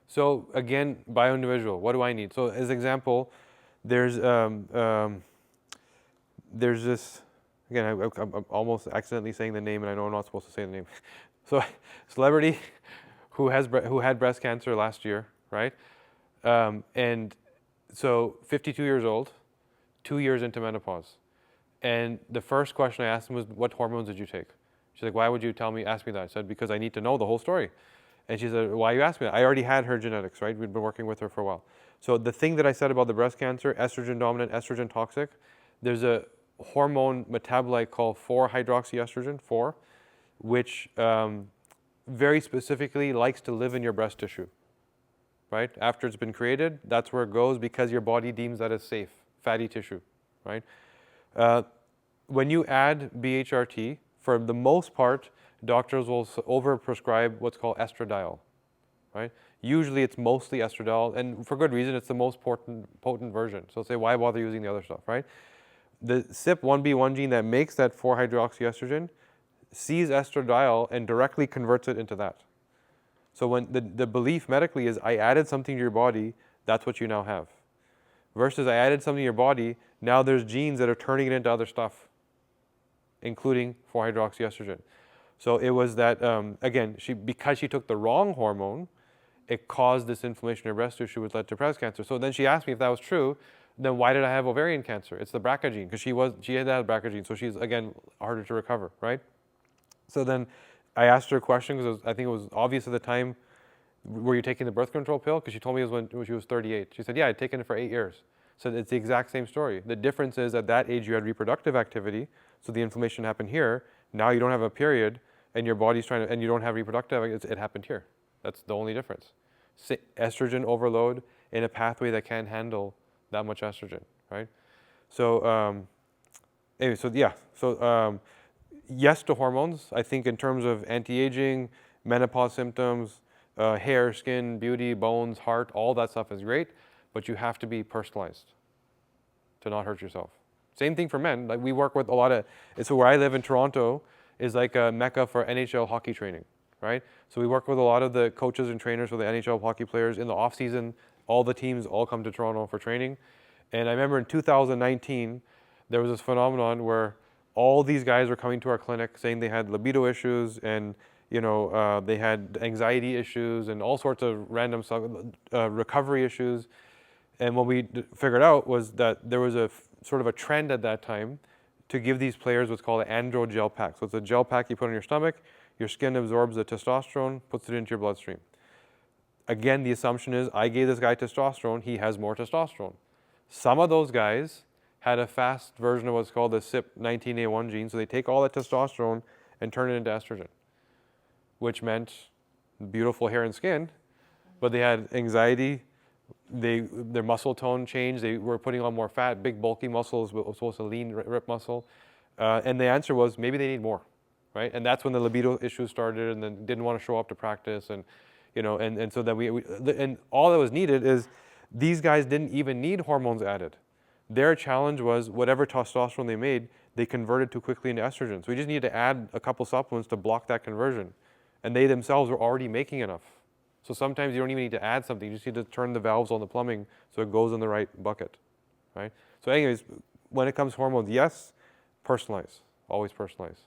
So again, bio-individual, what do I need? So as example, there's this, again, I'm almost accidentally saying the name and I know I'm not supposed to say the name. So celebrity who had breast cancer last year, right? And so 52 years old, 2 years into menopause. And the first question I asked him was, what hormones did you take? She's like, why would you ask me that? I said, because I need to know the whole story. And she said, why you ask me that? I already had her genetics, right? We'd been working with her for a while. So the thing that I said about the breast cancer, estrogen dominant, estrogen toxic, there's a hormone metabolite called 4-hydroxyestrogen, 4, which very specifically likes to live in your breast tissue, right? After it's been created, that's where it goes because your body deems that as safe, fatty tissue, right? When you add BHRT, for the most part, doctors will overprescribe what's called estradiol, right? Usually it's mostly estradiol, and for good reason, it's the most potent version. So say, why bother using the other stuff, right? The CYP1B1 gene that makes that 4-hydroxyestrogen sees estradiol and directly converts it into that. So when the belief medically is, I added something to your body, that's what you now have. Versus I added something to your body, now there's genes that are turning it into other stuff, including 4-hydroxyestrogen. So it was that, again, because she took the wrong hormone, it caused this inflammation in her breast tissue, which led to breast cancer. So then she asked me if that was true, then why did I have ovarian cancer? It's the BRCA gene, because she had that BRCA gene, so she's, again, harder to recover, right? So then I asked her a question, because I think it was obvious at the time, were you taking the birth control pill? Because she told me it was when she was 38. She said, yeah, I'd taken it for 8 years. So it's the exact same story. The difference is at that age you had reproductive activity, so the inflammation happened here. Now you don't have a period, and your body's trying to, and you don't have reproductive, it happened here. That's the only difference. Estrogen overload in a pathway that can't handle that much estrogen, right? So anyway, so yeah, so yes to hormones. I think in terms of anti-aging, menopause symptoms, hair, skin, beauty, bones, heart, all that stuff is great, but you have to be personalized to not hurt yourself. Same thing for men. Like we work with a lot of, so where I live in Toronto is like a mecca for NHL hockey training, right? So we work with a lot of the coaches and trainers for the NHL hockey players. In the off season, all the teams all come to Toronto for training. And I remember in 2019, there was this phenomenon where all these guys were coming to our clinic saying they had libido issues and they had anxiety issues and all sorts of random stuff, recovery issues. And what we figured out was that there was a sort of a trend at that time to give these players what's called an andro gel pack. So it's a gel pack you put on your stomach, your skin absorbs the testosterone, puts it into your bloodstream. Again, the assumption is I gave this guy testosterone, he has more testosterone. Some of those guys had a fast version of what's called the CYP19A1 gene, so they take all that testosterone and turn it into estrogen, which meant beautiful hair and skin, but they had anxiety, their muscle tone changed, they were putting on more fat, big bulky muscles, supposed to lean, rip muscle, and the answer was maybe they need more, right? And that's when the libido issues started, and then didn't want to show up to practice, and and so then and all that was needed is these guys didn't even need hormones added. Their challenge was whatever testosterone they made, they converted too quickly into estrogen. So we just needed to add a couple supplements to block that conversion, and they themselves were already making enough. So sometimes you don't even need to add something. You just need to turn the valves on the plumbing so it goes in the right bucket, right? So anyways, when it comes to hormones, yes, personalize. Always personalize.